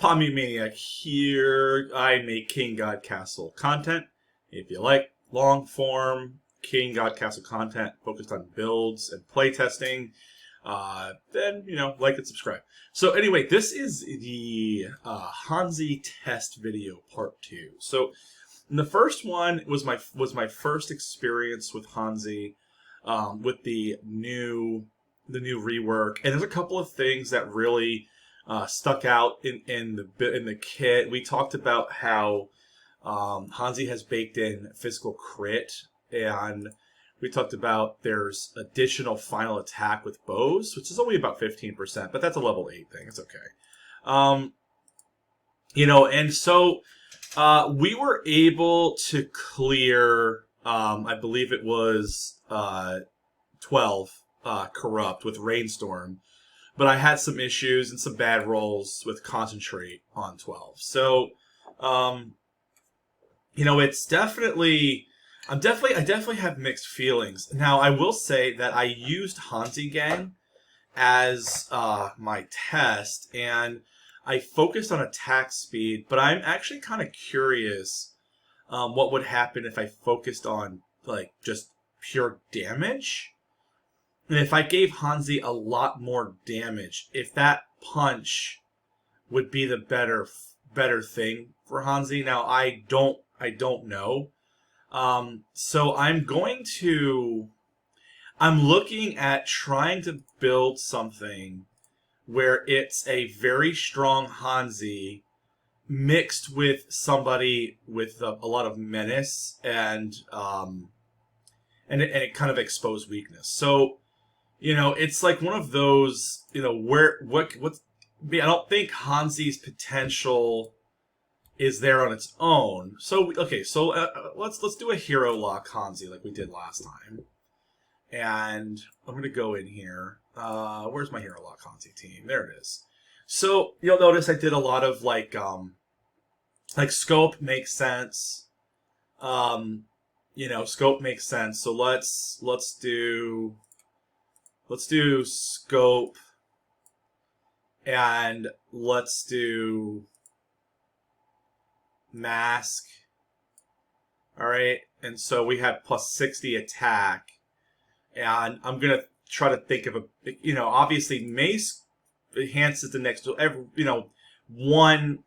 Pommy Maniac here. I make King God Castle content. If you like long form King God Castle content focused on builds and playtesting, then like and subscribe. So anyway, this is the Hansi test video part 2. So the first one was my first experience with Hansi, with the new rework, and there's a couple of things that really stuck out in the kit. We talked about how Hansi has baked in physical crit, and we talked about there's additional final attack with bows, which is only about 15%, but that's a level 8 thing. It's okay. And so we were able to clear, I believe it was 12 corrupt with Rainstorm, but I had some issues and some bad rolls with Concentrate on 12. So, it's definitely, I definitely have mixed feelings. Now, I will say that I used Hansi Gang as my test, and I focused on attack speed, but I'm actually kind of curious what would happen if I focused on just pure damage. And if I gave Hansi a lot more damage, if that punch would be the better thing for Hansi. Now I don't know. So I'm looking at trying to build something where it's a very strong Hansi mixed with somebody with a lot of menace and it kind of exposed weakness. So, it's like one of those, I don't think Hansi's potential is there on its own. So, okay, so let's do a hero lock Hansi like we did last time. And I'm going to go in here. Where's my hero lock Hansi team? There it is. So, you'll notice I did a lot of scope makes sense. Scope makes sense. So let's do scope, and let's do mask. All right, and so we have plus 60 attack, and I'm gonna try to think of obviously mace enhances the next one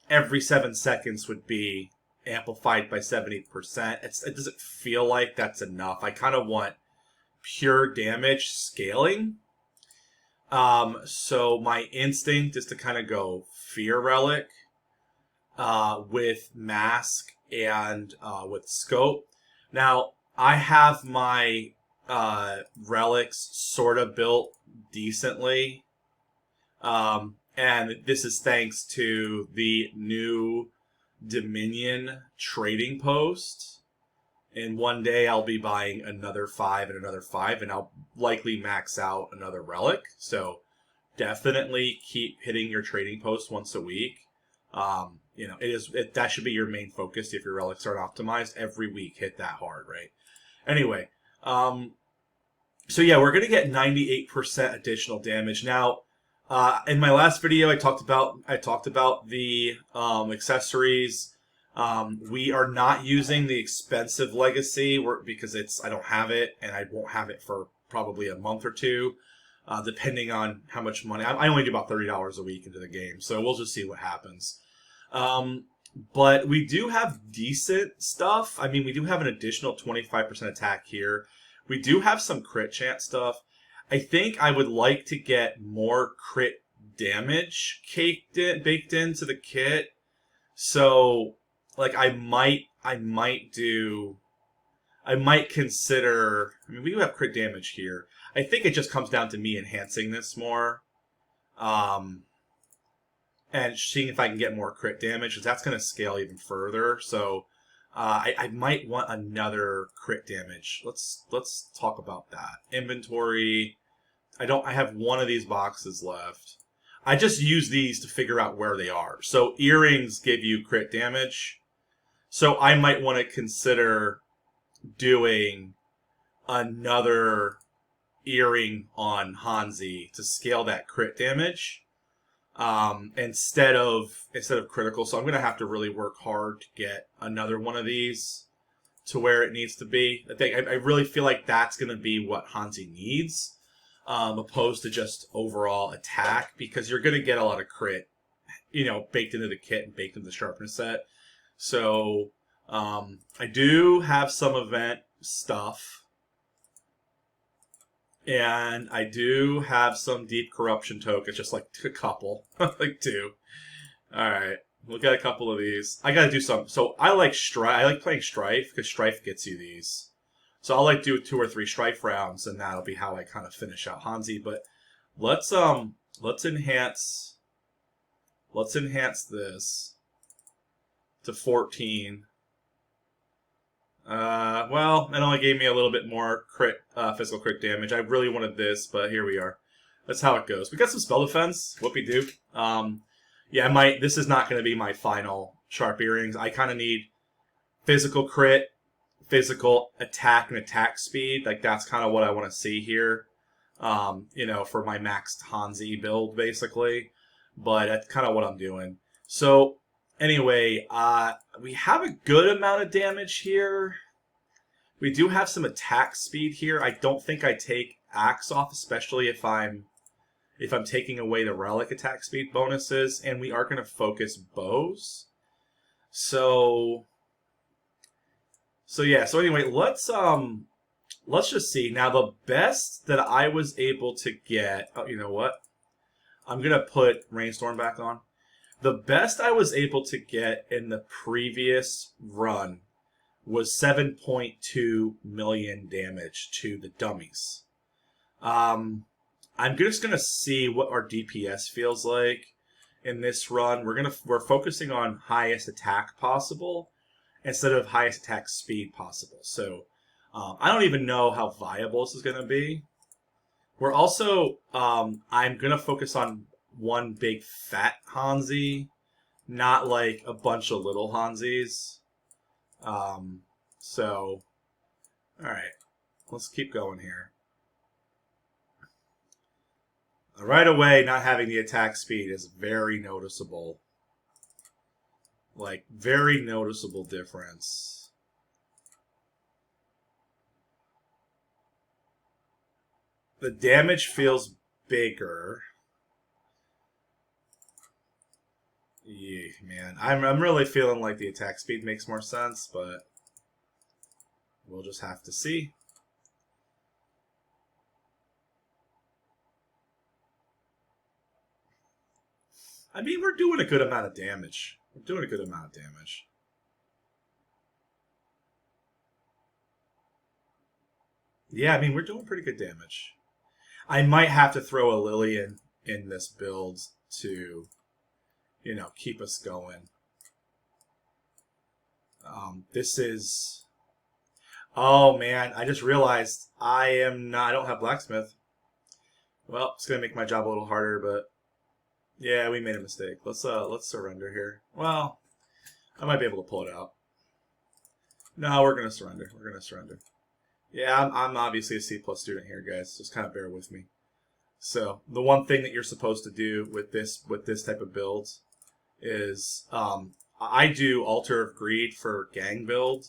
every 7 seconds would be amplified by 70%. It doesn't feel like that's enough. I kind of want pure damage scaling. So my instinct is to kind of go Fear Relic with Mask and with Scope. Now, I have my relics sort of built decently. And this is thanks to the new Dominion trading post. And one day I'll be buying another 5 and another 5, and I'll likely max out another relic. So definitely keep hitting your trading post once a week. That should be your main focus if your relics aren't optimized. Every week, hit that hard, right? Anyway, so yeah, we're gonna get 98% additional damage. Now, in my last video, I talked about the accessories. We are not using the expensive legacy because I don't have it, and I won't have it for probably a month or two, depending on how much money. I only do about $30 a week into the game, so we'll just see what happens. But we do have decent stuff. I mean, we do have an additional 25% attack here. We do have some crit chance stuff. I think I would like to get more crit damage baked into the kit. So, I might consider. I mean, we do have crit damage here. I think it just comes down to me enhancing this more, and seeing if I can get more crit damage, because that's going to scale even further. So, I might want another crit damage. Let's talk about that. Inventory. I have one of these boxes left. I just use these to figure out where they are. So earrings give you crit damage. So I might want to consider doing another earring on Hansi to scale that crit damage. instead of critical. So I'm gonna have to really work hard to get another one of these to where it needs to be. I really feel like that's gonna be what Hansi needs, opposed to just overall attack, because you're gonna get a lot of crit, baked into the kit and baked into the sharpness set. So I do have some event stuff. And I do have some deep corruption tokens, just like a couple, like 2. All right, we'll get a couple of these. I gotta do some. So I like Strife. I like playing Strife because Strife gets you these. So I'll like do 2 or 3 Strife rounds, and that'll be how I kind of finish out Hansi. But let's enhance this to 14. Well, it only gave me a little bit more physical crit damage. I really wanted this, but here we are. That's how it goes. We got some spell defense. Whoopie-doo. Yeah, this is not going to be my final sharp earrings. I kind of need physical crit, physical attack, and attack speed. Like, that's kind of what I want to see here. For my maxed Hansi build, basically. But that's kind of what I'm doing. So, anyway, we have a good amount of damage here. We do have some attack speed here. I don't think I take Axe off, especially if I'm taking away the relic attack speed bonuses, and we are going to focus bows. So yeah. So anyway, let's just see. Now the best that I was able to get. Oh, you know what? I'm gonna put Rainstorm back on. The best I was able to get in the previous run was 7.2 million damage to the dummies. I'm just gonna see what our DPS feels like in this run. We're focusing on highest attack possible instead of highest attack speed possible. So I don't even know how viable this is gonna be. We're also I'm gonna focus on one big fat Hansi, not like a bunch of little Hansis. So, alright, let's keep going here. Right away, not having the attack speed is very noticeable. Like, very noticeable difference. The damage feels bigger. Yeah, man. I'm really feeling like the attack speed makes more sense, but we'll just have to see. I mean, we're doing a good amount of damage. We're doing a good amount of damage. Yeah, I mean, we're doing pretty good damage. I might have to throw a Lillian in this build to, keep us going. This is... Oh, man, I just realized I don't have Blacksmith. Well, it's going to make my job a little harder, but... Yeah, we made a mistake. Let's surrender here. Well, I might be able to pull it out. No, we're going to surrender. We're going to surrender. Yeah, I'm obviously a C+ student here, guys. Just kind of bear with me. So, the one thing that you're supposed to do with this type of build is I do Altar of Greed for gang build,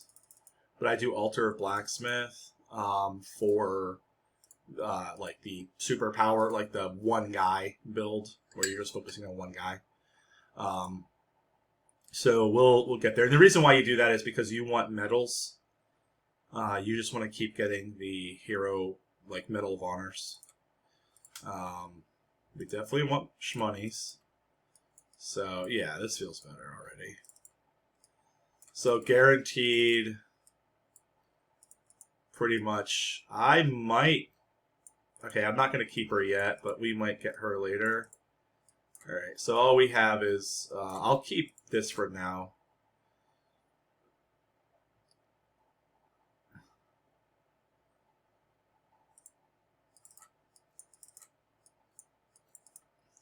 but I do Altar of Blacksmith for like the superpower, like the one guy build where you're just focusing on one guy. So we'll get there. And the reason why you do that is because you want medals. You just want to keep getting the hero, like, Medal of Honors. We definitely want shmonies. So, yeah, this feels better already. So, guaranteed, pretty much, I might... Okay, I'm not going to keep her yet, but we might get her later. Alright, so all we have is... I'll keep this for now.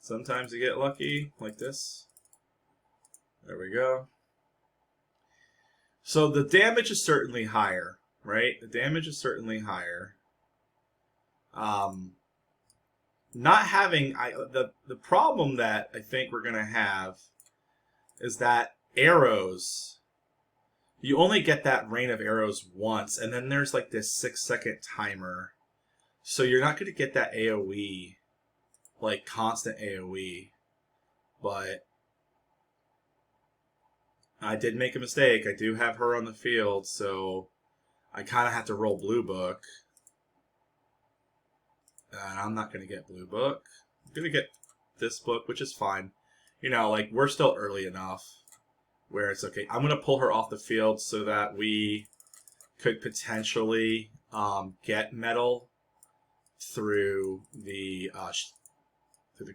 Sometimes you get lucky, like this. There we go. So the damage is certainly higher, right? The damage is certainly higher. not having the problem that I think we're gonna have is that arrows, you only get that rain of arrows once, and then there's like this 6-second timer, so you're not gonna get that AoE, like constant AoE. But I did make a mistake. I do have her on the field, so I kind of have to roll blue book. And I'm not going to get blue book. I'm going to get this book, which is fine. You know, like, we're still early enough where it's okay. I'm going to pull her off the field so that we could potentially get metal through the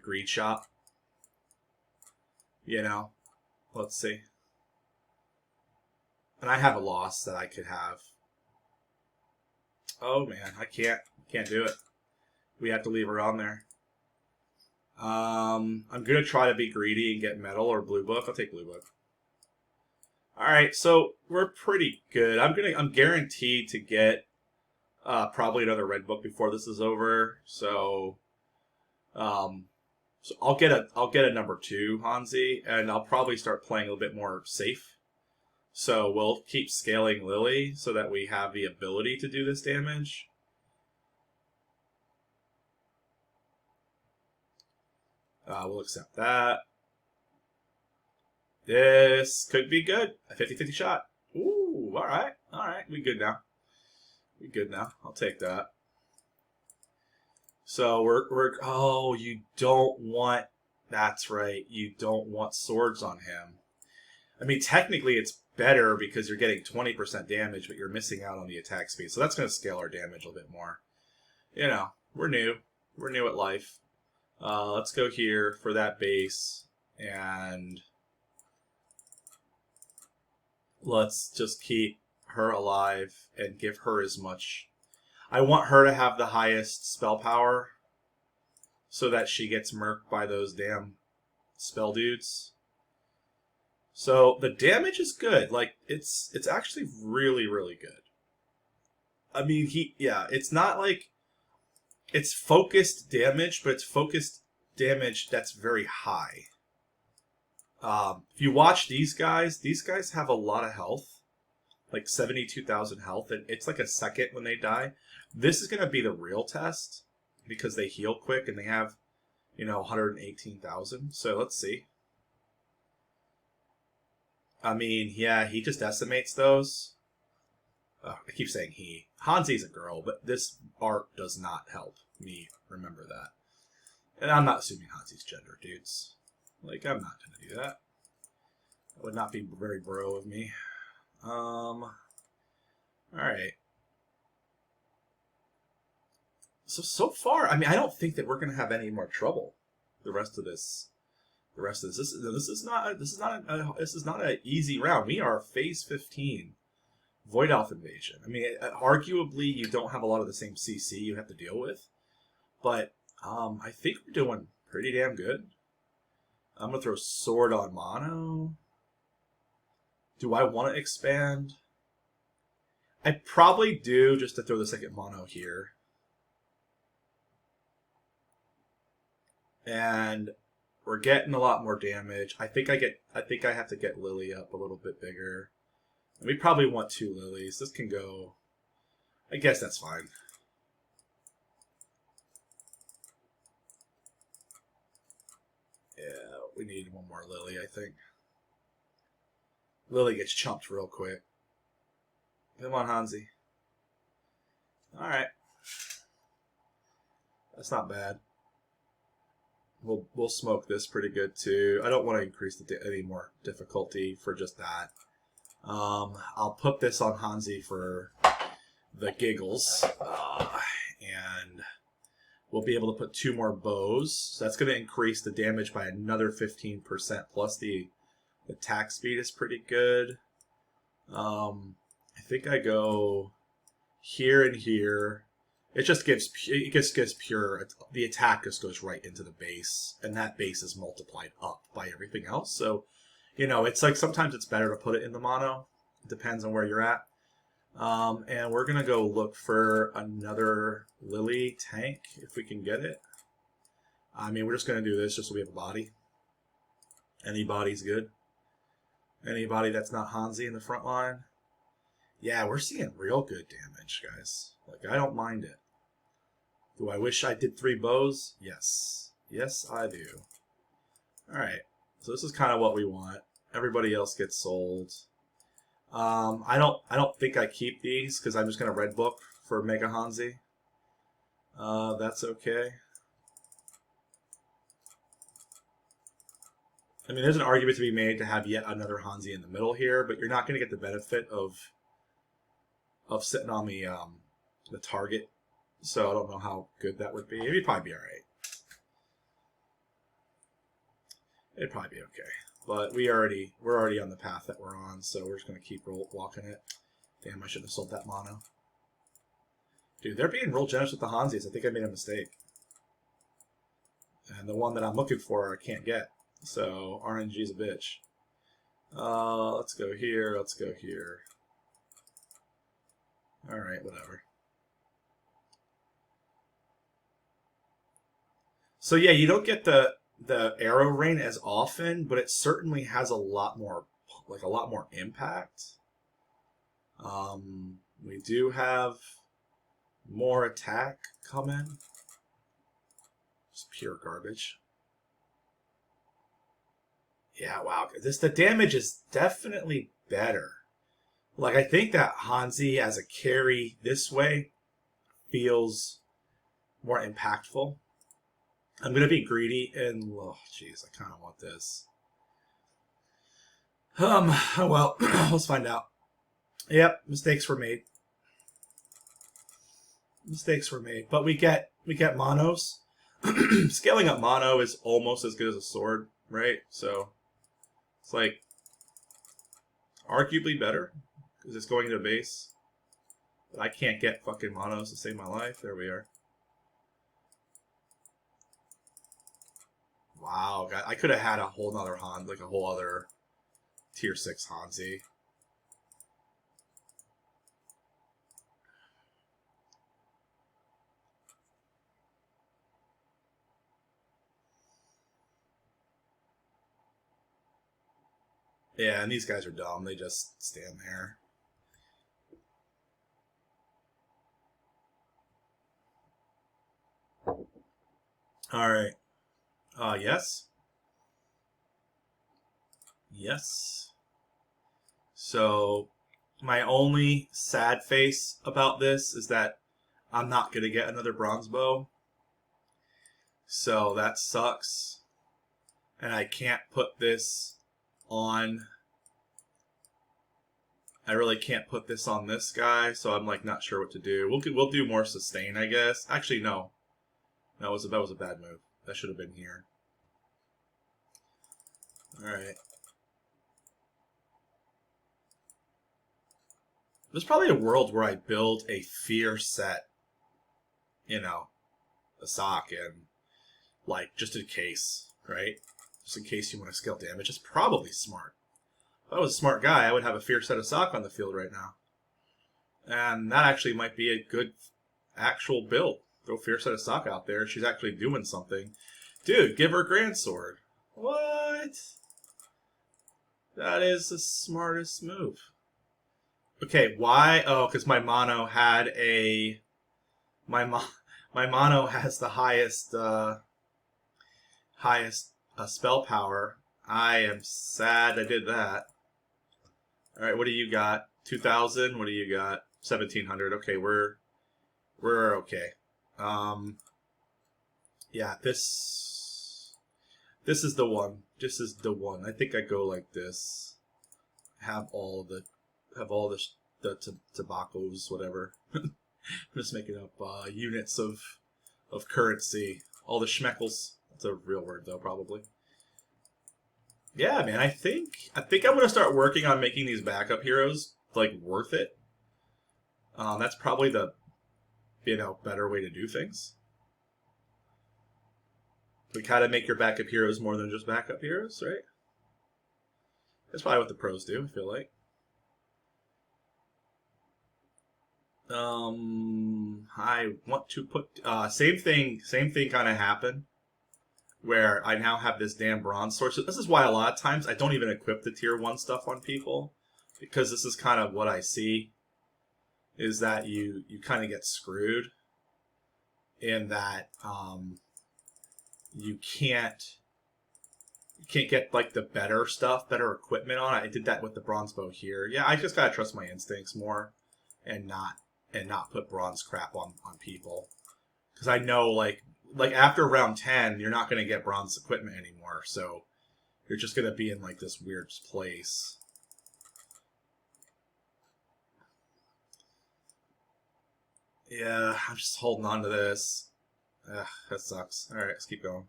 greed shop. You know, let's see. And I have a loss that I could have. Oh man, I can't do it. We have to leave her on there. I'm gonna try to be greedy and get metal or blue book. I'll take blue book. All right, so we're pretty good. I'm guaranteed to get probably another red book before this is over. So, so I'll get a number 2 Hansi, and I'll probably start playing a little bit more safe. So we'll keep scaling Lily so that we have the ability to do this damage. We'll accept that. This could be good. A 50-50 shot. Ooh, all right. All right. We good now. We good now. I'll take that. So we're oh, you don't want, that's right. You don't want swords on him. I mean, technically it's better because you're getting 20% damage, but you're missing out on the attack speed. So that's going to scale our damage a little bit more. You know, we're new. We're new at life. Let's go here for that base, and let's just keep her alive and give her as much. I want her to have the highest spell power so that she gets murked by those damn spell dudes. So the damage is good. Like, it's actually really, really good. I mean, it's not like it's focused damage, but it's focused damage that's very high. If you watch these guys have a lot of health, like 72,000 health, and it's like a second when they die. This is going to be the real test because they heal quick and they have, 118,000. So let's see. I mean, yeah, he just decimates those. I keep saying he. Hansi's a girl, but this art does not help me remember that. And I'm not assuming Hansi's gender, dudes. Like, I'm not going to do that. That would not be very bro of me. Alright. So far, I mean, I don't think that we're going to have any more trouble the rest of this. This is not an easy round. We are phase 15. Void Elf Invasion. I mean, arguably, you don't have a lot of the same CC you have to deal with. But I think we're doing pretty damn good. I'm going to throw Sword on Mono. Do I want to expand? I probably do, just to throw the second Mono here. And we're getting a lot more damage. I think I have to get Lily up a little bit bigger. We probably want 2 lilies. This can go... I guess that's fine. Yeah, we need one more lily, I think. Lily gets chumped real quick. Come on, Hansi. Alright. That's not bad. We'll smoke this pretty good, too. I don't want to increase any more difficulty for just that. I'll put this on Hansi for the giggles, and we'll be able to put 2 more bows. So that's going to increase the damage by another 15%, plus the attack speed is pretty good. I think I go here and here. It just gives pure. The attack just goes right into the base, and that base is multiplied up by everything else. So, it's like sometimes it's better to put it in the mono. It depends on where you're at. And we're gonna go look for another Lily tank if we can get it. I mean, we're just going to do this just so we have a body. Any body's good. Anybody that's not Hansi in the front line. Yeah, we're seeing real good damage, guys. Like, I don't mind it. Do I wish I did 3 bows? Yes. Yes, I do. Alright. So this is kind of what we want. Everybody else gets sold. I don't think I keep these because I'm just going to red book for mega-Hansi. That's okay. I mean, there's an argument to be made to have yet another Hansi in the middle here, but you're not going to get the benefit of sitting on the target. So I don't know how good that would be. It'd probably be all right. It'd probably be okay. But we're already on the path that we're on, so we're just going to keep walking it. Damn, I shouldn't have sold that mono. Dude, they're being real generous with the Hansis. I think I made a mistake. And the one that I'm looking for, I can't get. So RNG's a bitch. Let's go here. Let's go here. All right, whatever. So yeah, you don't get the arrow rain as often, but it certainly has a lot more impact. We do have more attack coming. Just pure garbage. Yeah, wow. The damage is definitely better. Like, I think that Hansi as a carry this way feels more impactful. I'm going to be greedy and, oh, jeez, I kind of want this. Oh well, let's find out. Yep, mistakes were made. Mistakes were made. But we get monos. Scaling up mono is almost as good as a sword, right? So it's like arguably better because it's going to base. But I can't get fucking monos to save my life. There we are. Wow, God, I could have had a whole nother like a whole other tier 6 Hansi. Yeah, and these guys are dumb. They just stand there. Alright. Yes. Yes. So, my only sad face about this is that I'm not going to get another bronze bow. So, that sucks. And I can't put this on... I really can't put this on this guy, so I'm like not sure what to do. We'll do more sustain, I guess. Actually, no. That was a bad move. That should have been here. Alright. There's probably a world where I build a fear set, you know, a sock, and like just in case, right? Just in case you want to scale damage. It's probably smart. If I was a smart guy, I would have a fear set of sock on the field right now. And that actually might be a good actual build. Throw fear set of sock out there. She's actually doing something. Dude, give her Grand Sword. What? That is the smartest move. Okay, why? Oh, because my mono had a... My mono has the highest spell power. I am sad I did that. Alright, what do you got? 2,000? What do you got? 1,700. Okay, we're okay. Yeah, this is the one. This is the one. I think I go like this. Have all the tobaccos, whatever. I'm just making up units of currency. All the schmeckles. That's a real word though, probably. Yeah, man, I think I'm gonna start working on making these backup heroes like worth it. That's probably the better way to do things. Like how to make your backup heroes more than just backup heroes, right? That's probably what the pros do, I feel like. I want to put same thing kind of happened. where I now have this damn bronze sword. So this is why a lot of times I don't even equip the tier 1 stuff on people, because this is kind of what I see, is that you kind of get screwed in that you can't get like the better stuff, better equipment on it. I did that with the bronze bow here. Yeah, I just gotta trust my instincts more and not put bronze crap on people, because I know like after round 10 you're not gonna get bronze equipment anymore, so you're just gonna be in like this weird place. Yeah, I'm just holding on to this. Ugh, that sucks. Alright, let's keep going.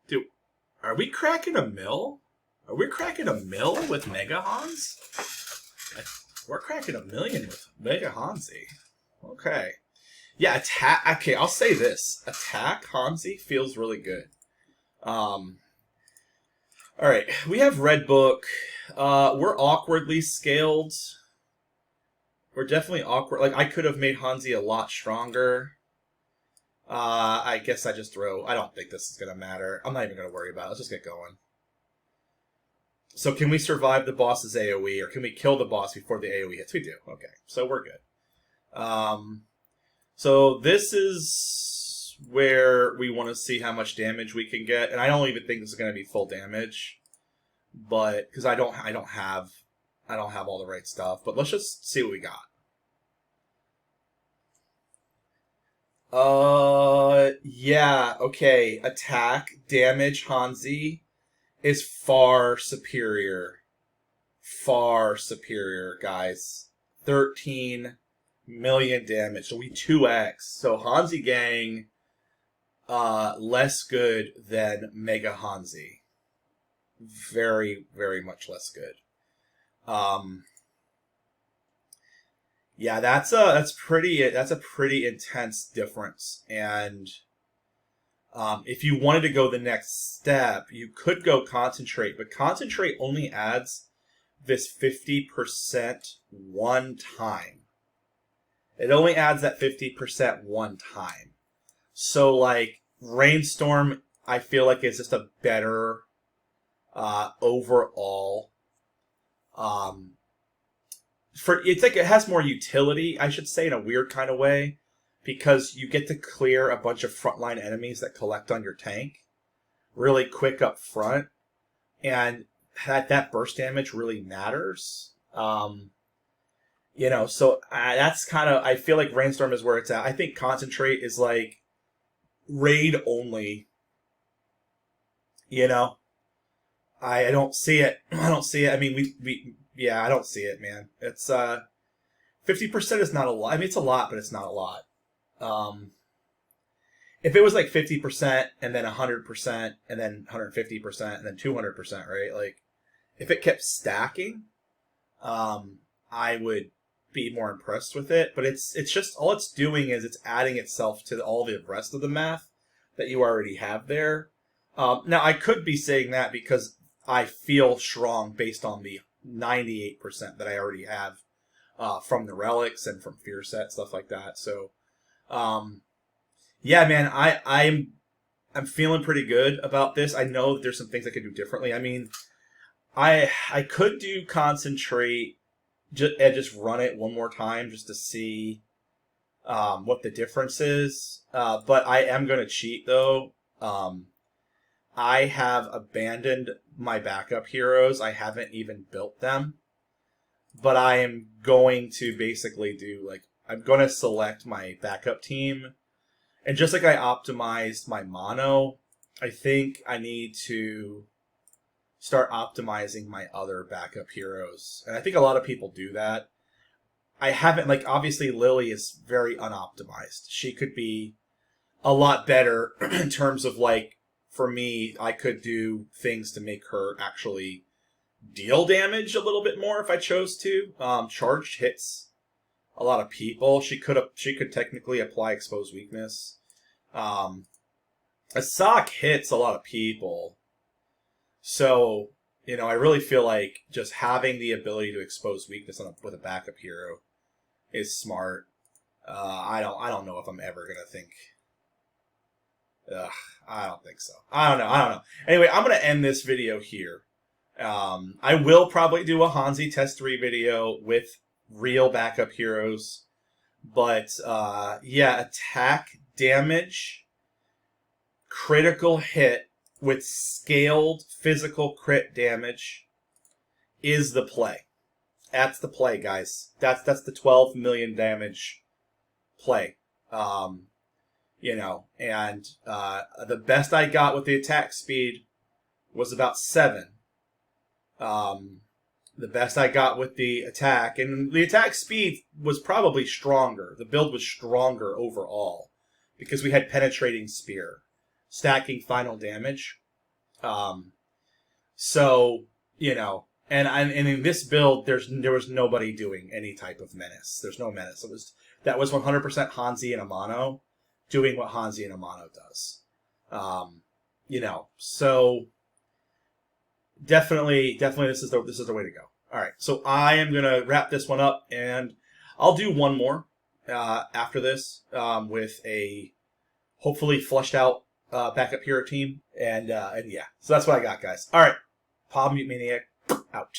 Dude, are we cracking a mill? Are we cracking a mill with mega-Hans? We're cracking 1,000,000 with mega-Hansi. Okay. Yeah, attack. Okay, I'll say this. Attack Hansi feels really good. Alright, we have Red Book. We're awkwardly scaled. We're definitely awkward. Like, I could have made Hansi a lot stronger. I guess I just throw... I don't think this is going to matter. I'm not even going to worry about it. Let's just get going. So can we survive the boss's AoE, or can we kill the boss before the AoE hits? We do. Okay, so we're good. So this is where we want to see how much damage we can get, and I don't even think this is going to be full damage, but because I don't have all the right stuff. But let's just see what we got. Yeah, okay. Attack, damage, Hansi is far superior. Far superior, guys. 13 million damage. So we 2x. So Hansi gang, less good than mega-Hansi. Very, very much less good. Yeah, that's a pretty intense difference. And if you wanted to go the next step, you could go concentrate, but concentrate only adds this 50% one time. It only adds that 50% one time. So like Rainstorm, I feel like it's just a better overall. It's like it has more utility, I should say, in a weird kind of way, because you get to clear a bunch of frontline enemies that collect on your tank really quick up front, and that burst damage really matters. You know, so that's kind of, I feel like Rainstorm is where it's at. I think Concentrate is like raid only. You know, I don't see it. I don't see it. I mean, yeah, I don't see it, man. It's 50% is not a lot. I mean, it's a lot, but it's not a lot. If it was like 50% and then 100% and then 150% and then 200%, right? Like, if it kept stacking, I would be more impressed with it. But it's just, all it's doing is it's adding itself to all the rest of the math that you already have there. Now, I could be saying that because I feel strong based on the 98% that I already have from the relics and from Fear Set, stuff like that. So, yeah, man, I'm feeling pretty good about this. I know that there's some things I could do differently. I mean, I could do Concentrate and just run it one more time just to see what the difference is. But I am going to cheat, though. I have abandoned my backup heroes. I haven't even built them. But I am going to basically do, like, I'm going to select my backup team. And just like I optimized my mono, I think I need to start optimizing my other backup heroes. And I think a lot of people do that. I haven't, like, obviously Lily is very unoptimized. She could be a lot better in terms of, like, for me, I could do things to make her actually deal damage a little bit more if I chose to. Charged hits a lot of people. She could technically apply exposed weakness. A sock hits a lot of people. So, you know, I really feel like just having the ability to expose weakness with a backup hero is smart. I don't know if I'm ever gonna think. Ugh, I don't think so. I don't know. Anyway, I'm gonna end this video here. I will probably do a Hansi Test 3 video with real backup heroes. But, yeah, attack damage, critical hit with scaled physical crit damage is the play. That's the play, guys. That's the 12 million damage play. You know, and the best I got with the attack speed was about 7. The best I got with the attack, and the attack speed was probably stronger. The build was stronger overall because we had penetrating spear, stacking final damage. So, you know, and in this build, there was nobody doing any type of menace. There's no menace. That was 100% Hansi and Amano doing what Hansi and Amano does. You know, so definitely this is the way to go. All right, so I am gonna wrap this one up, and I'll do one more after this with a hopefully fleshed out backup hero team, and yeah, so that's what I got, guys. All right, Pop Mute Maniac out.